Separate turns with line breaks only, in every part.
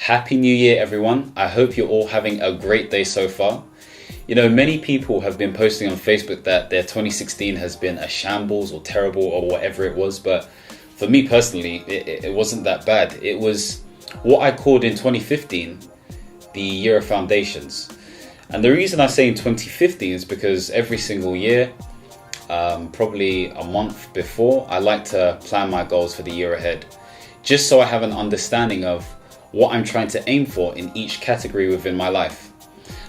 Happy New Year, everyone. I hope you're all having a great day so far. You know, many people have been posting on Facebook that their 2016 has been a shambles or terrible or whatever it was. But for me personally, it wasn't that bad. It was what I called in 2015 the year of foundations. And the reason I say in 2015 is because every single year, probably a month before, I like to plan my goals for the year ahead, just so I have an understanding of what I'm trying to aim for in each category within my life.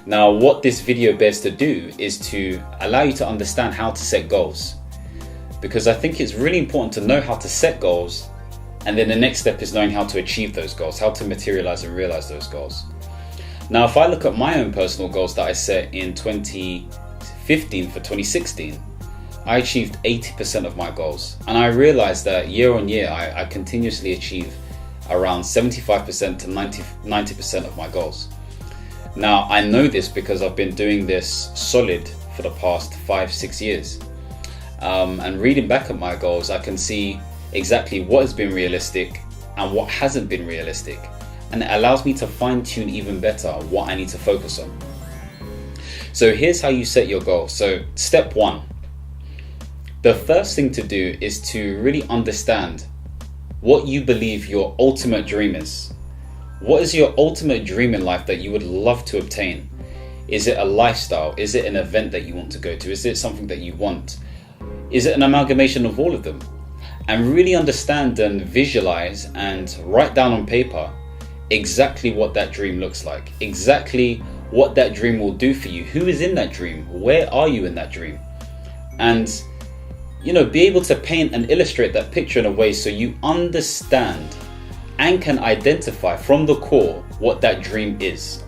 Now, what this video bears to do is to allow you to understand how to set goals, because I think it's really important to know how to set goals, and then the next step is knowing how to achieve those goals, how to materialize and realize those goals. Now, if I look at my own personal goals that I set in 2015 for 2016, I achieved 80% of my goals. And I realized that year on year, I continuously achieve around 75% to 90% of my goals. Now, I know this because I've been doing this solid for the past 5-6 years. And reading back at my goals, I can see exactly what has been realistic and what hasn't been realistic. And it allows me to fine tune even better what I need to focus on. So here's how you set your goals. So step one, the first thing to do is to really understand what you believe your ultimate dream is. What is your ultimate dream in life that you would love to obtain? Is it a lifestyle? Is it an event that you want to go to? Is it something that you want? Is it an amalgamation of all of them? And really understand and visualize and write down on paper exactly what that dream looks like, exactly what that dream will do for you. Who is in that dream? Where are you in that dream? And, you know, be able to paint and illustrate that picture in a way so you understand and can identify from the core what that dream is.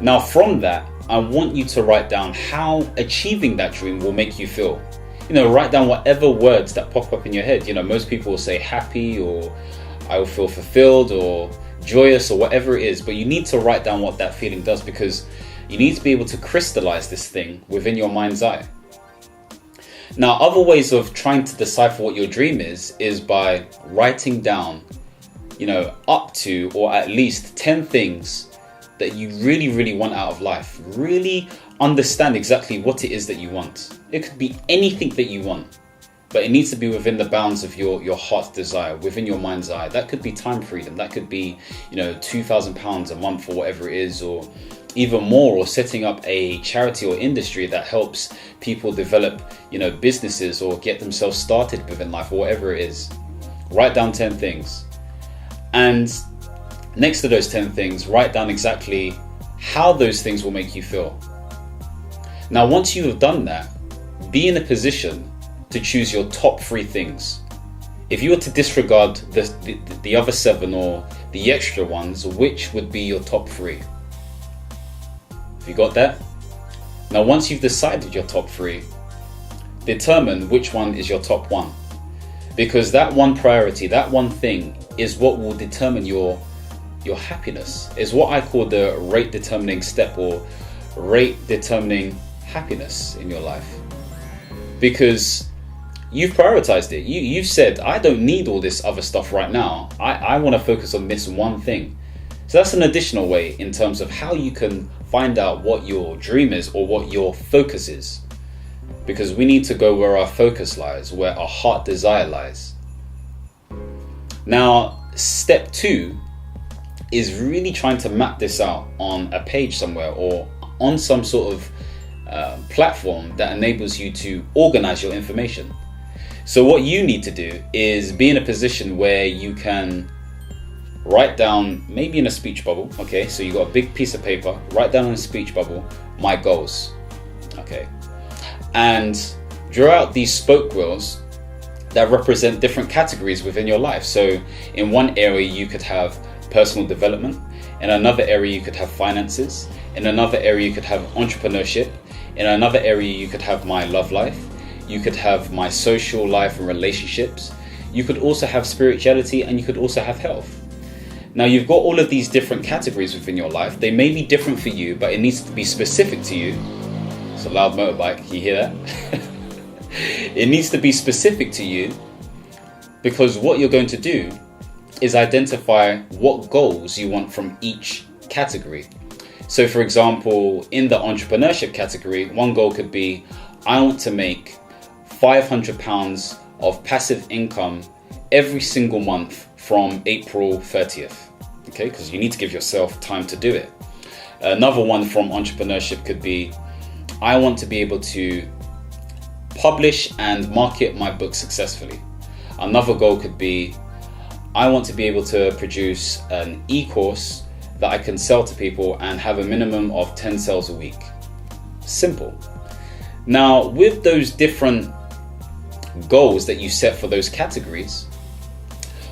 Now, from that, I want you to write down how achieving that dream will make you feel. You know, write down whatever words that pop up in your head. You know, most people will say happy, or I will feel fulfilled, or joyous, or whatever it is. But you need to write down what that feeling does, because you need to be able to crystallize this thing within your mind's eye. Now, other ways of trying to decipher what your dream is by writing down, you know, up to or at least 10 things that you really, really want out of life. Really understand exactly what it is that you want. It could be anything that you want, but it needs to be within the bounds of your heart's desire, within your mind's eye. That could be time freedom. That could be, you know, £2,000 a month or whatever it is, or even more, or setting up a charity or industry that helps people develop, you know, businesses or get themselves started within life, or whatever it is. Write down 10 things. And next to those 10 things, write down exactly how those things will make you feel. Now, once you have done that, be in a position to choose your top 3 things. If you were to disregard the other 7 or the extra ones, which would be your top 3? Have you got that? Now, once you've decided your top 3, determine which one is your top 1. Because that one priority, that one thing, is what will determine your happiness. Is what I call the rate determining step, or rate determining happiness in your life. Because you've prioritized it. You've said, I don't need all this other stuff right now. I want to focus on this one thing. So that's an additional way in terms of how you can find out what your dream is or what your focus is. Because we need to go where our focus lies, where our heart desire lies. Now, step 2 is really trying to map this out on a page somewhere, or on some sort of platform that enables you to organize your information. So what you need to do is be in a position where you can write down, maybe in a speech bubble. Okay, so you got a big piece of paper, write down in a speech bubble, my goals. Okay, and draw out these spoke wheels that represent different categories within your life. So in one area you could have personal development, in another area you could have finances, in another area you could have entrepreneurship, in another area you could have my love life, you could have my social life and relationships, you could also have spirituality, and you could also have health. Now, you've got all of these different categories within your life. They may be different for you, but it needs to be specific to you. It's a loud motorbike, you hear that? It needs to be specific to you, because what you're going to do is identify what goals you want from each category. So for example, in the entrepreneurship category, one goal could be, I want to make £500 of passive income every single month from April 30th. Okay, because you need to give yourself time to do it. Another one from entrepreneurship could be, I want to be able to publish and market my book successfully. Another goal could be, I want to be able to produce an e-course that I can sell to people and have a minimum of 10 sales a week. Simple. Now, with those different goals that you set for those categories,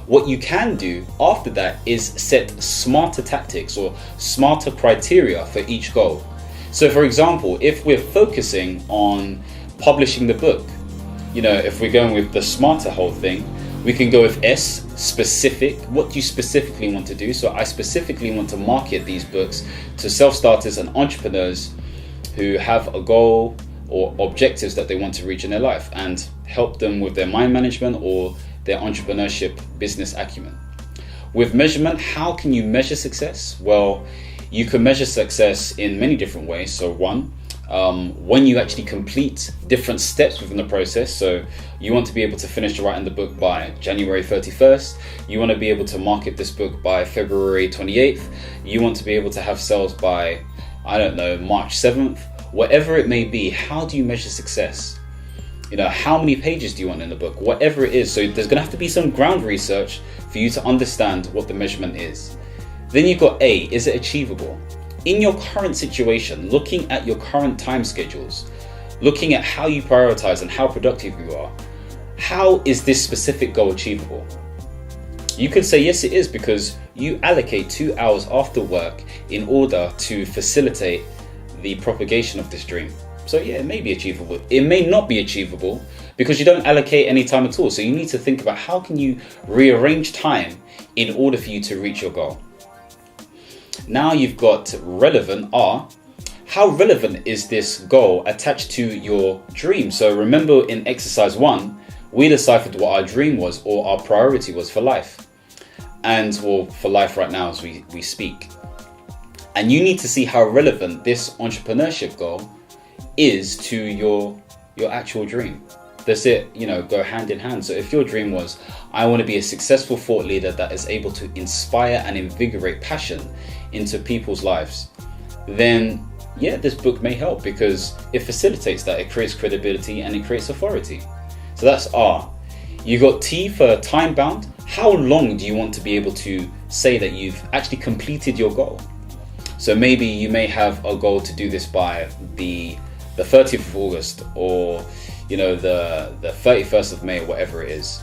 what you can do after that is set smarter tactics or smarter criteria for each goal. So for example, if we're focusing on publishing the book, if we're going with the smarter whole thing, we can go with S, specific. What do you specifically want to do? So I specifically want to market these books to self-starters and entrepreneurs who have a goal or objectives that they want to reach in their life, and help them with their mind management or their entrepreneurship business acumen. With measurement, how can you measure success? Well, you can measure success in many different ways. So one, when you actually complete different steps within the process. So you want to be able to finish writing the book by January 31st. You want to be able to market this book by February 28th. You want to be able to have sales by, March 7th. Whatever it may be, how do you measure success? How many pages do you want in the book? Whatever it is. So there's going to have to be some ground research for you to understand what the measurement is. Then you've got A, is it achievable? In your current situation, looking at your current time schedules, looking at how you prioritize and how productive you are, how is this specific goal achievable? You could say yes it is, because you allocate 2 hours after work in order to facilitate the propagation of this dream. So yeah, it may be achievable. It may not be achievable because you don't allocate any time at all. So you need to think about how can you rearrange time in order for you to reach your goal. Now you've got relevant, R. How relevant is this goal attached to your dream? So remember, in exercise 1, we deciphered what our dream was or our priority was for life. For life right now as we speak. And you need to see how relevant this entrepreneurship goal is to your actual dream. Does it, go hand in hand? So if your dream was, I want to be a successful thought leader that is able to inspire and invigorate passion into people's lives, then yeah, this book may help because it facilitates that. It creates credibility and it creates authority. So that's R. You got T for time bound. How long do you want to be able to say that you've actually completed your goal? So maybe you may have a goal to do this by the 30th of August or the 31st of May, whatever it is.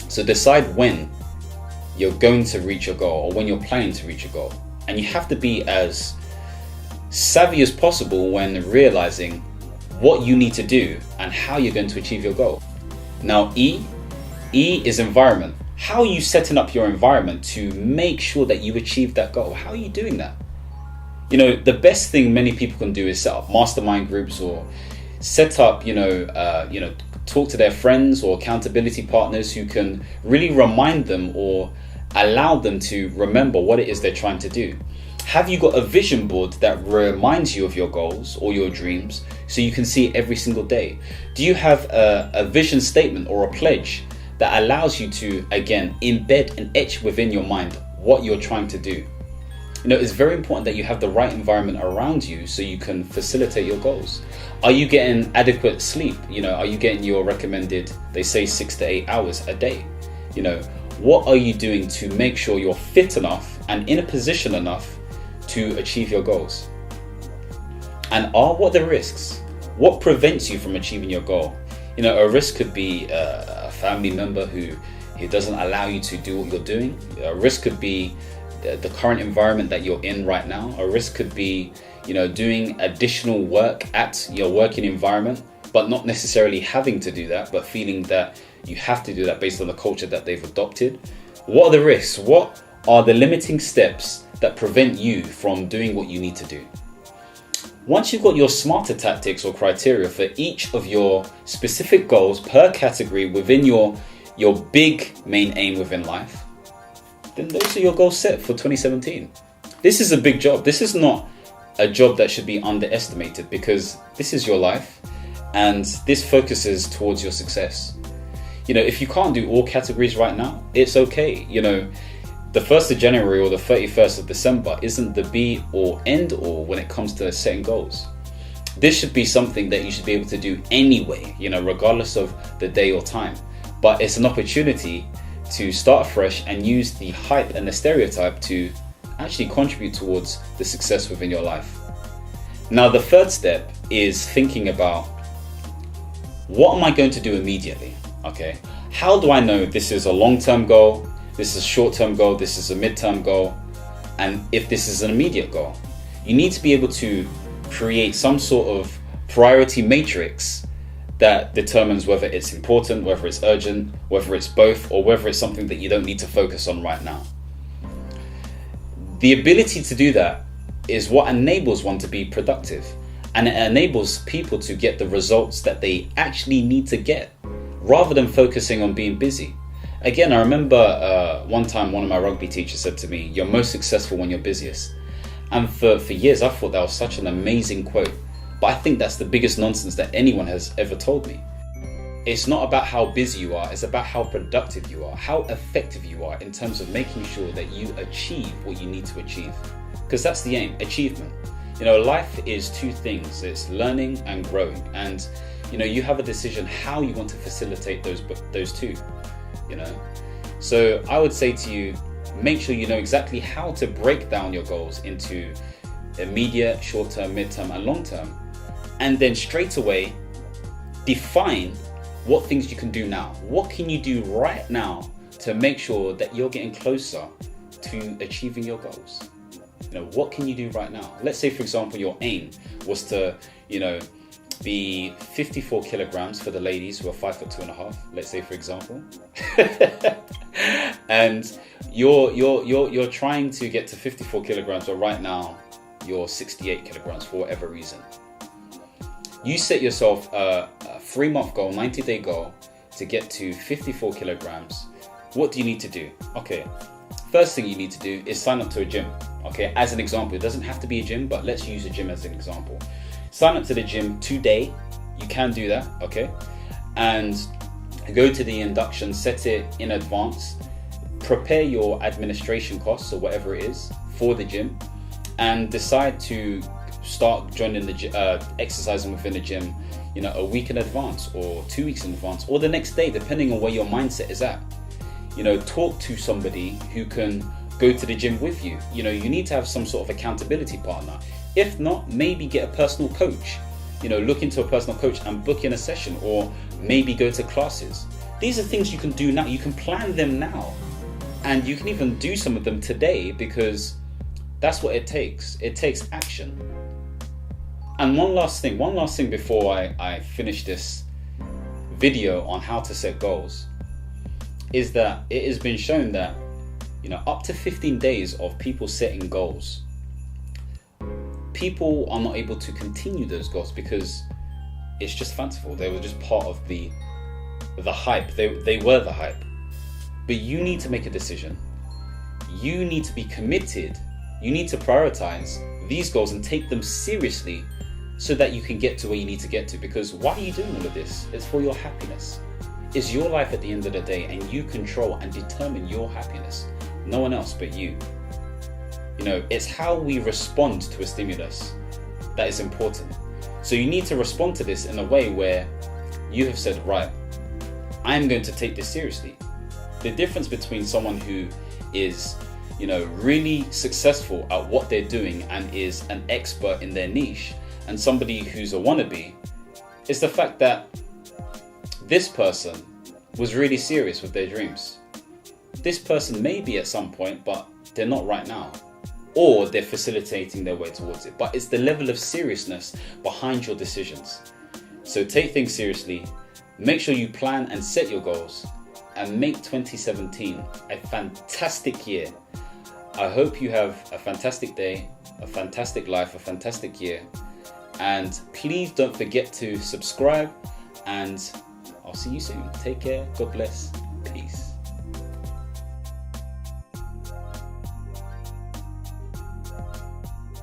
So decide when you're going to reach your goal or when you're planning to reach your goal. And you have to be as savvy as possible when realizing what you need to do and how you're going to achieve your goal. Now E is environment. How are you setting up your environment to make sure that you achieve that goal? How are you doing that? The best thing many people can do is set up mastermind groups or set up, talk to their friends or accountability partners who can really remind them or allow them to remember what it is they're trying to do. Have you got a vision board that reminds you of your goals or your dreams so you can see it every single day? Do you have a vision statement or a pledge that allows you to, again, embed and etch within your mind what you're trying to do? It's very important that you have the right environment around you so you can facilitate your goals. Are you getting adequate sleep? Are you getting your recommended, they say 6 to 8 hours a day? What are you doing to make sure you're fit enough and in a position enough to achieve your goals? And what are the risks? What prevents you from achieving your goal? A risk could be a family member who doesn't allow you to do what you're doing. A risk could be the current environment that you're in right now. A risk could be, doing additional work at your working environment, but not necessarily having to do that, but feeling that you have to do that based on the culture that they've adopted. What are the risks? What are the limiting steps that prevent you from doing what you need to do? Once you've got your smarter tactics or criteria for each of your specific goals per category within your big main aim within life, then those are your goals set for 2017. This is a big job. This is not a job that should be underestimated, because this is your life and this focuses towards your success. You know, if you can't do all categories right now, it's okay. You know, the 1st of January or the 31st of December isn't the be or end all when it comes to setting goals. This should be something that you should be able to do anyway, you know, regardless of the day or time. But it's an opportunity to start afresh and use the hype and the stereotype to actually contribute towards the success within your life. Now, the third step is thinking about, what am I going to do immediately? Okay, how do I know this is a long-term goal, this is a short-term goal, this is a mid-term goal, and if this is an immediate goal? You need to be able to create some sort of priority matrix that determines whether it's important, whether it's urgent, whether it's both, or whether it's something that you don't need to focus on right now. The ability to do that is what enables one to be productive, and it enables people to get the results that they actually need to get, rather than focusing on being busy. Again, I remember one time one of my rugby teachers said to me, "You're most successful when you're busiest." And for years I thought that was such an amazing quote, but I think that's the biggest nonsense that anyone has ever told me. It's not about how busy you are, it's about how productive you are, how effective you are in terms of making sure that you achieve what you need to achieve. Because that's the aim, achievement. You know, life is two things, it's learning and growing. And, you know, you have a decision how you want to facilitate those two, you know. So I would say to you, make sure you know exactly how to break down your goals into immediate, short-term, mid-term, and long-term. And then straight away, define what things you can do now. What can you do right now to make sure that you're getting closer to achieving your goals? You know, what can you do right now? Let's say, for example, your aim was to, you know, be 54 kilograms for the ladies who are 5'2.5", let's say, for example. And you're trying to get to 54 kilograms, but right now you're 68 kilograms for whatever reason. You set yourself a 3-month goal, 90-day goal to get to 54 kilograms. What do you need to do? Okay, first thing you need to do is sign up to a gym. Okay, as an example, it doesn't have to be a gym, but let's use a gym as an example. Sign up to the gym today. You can do that, okay? And go to the induction, set it in advance, prepare your administration costs or whatever it is for the gym, and decide to start joining the exercising within the gym, you know, a week in advance or 2 weeks in advance or the next day, depending on where your mindset is at. You know, talk to somebody who can go to the gym with you. You know, you need to have some sort of accountability partner. If not, maybe get a personal coach. You know, look into a personal coach and book in a session, or maybe go to classes. These are things you can do now. You can plan them now, and you can even do some of them today, because that's what it takes. It takes action. And one last thing before I finish this video on how to set goals, is that it has been shown that, you know, up to 15 days of people setting goals, people are not able to continue those goals because it's just fanciful. They were just part of the hype. They were the hype. But you need to make a decision. You need to be committed. You need to prioritize these goals and take them seriously so that you can get to where you need to get to. Because why are you doing all of this? It's for your happiness. It's your life at the end of the day, and you control and determine your happiness. No one else but you. You know, it's how we respond to a stimulus that is important. So you need to respond to this in a way where you have said, right, I'm going to take this seriously. The difference between someone who is, you know, really successful at what they're doing and is an expert in their niche, and somebody who's a wannabe, is the fact that this person was really serious with their dreams. This person may be at some point, but they're not right now. Or they're facilitating their way towards it. But it's the level of seriousness behind your decisions. So take things seriously, make sure you plan and set your goals, and make 2017 a fantastic year. I hope you have a fantastic day, a fantastic life, a fantastic year. And please don't forget to subscribe, and I'll see you soon. Take care. God bless. Peace.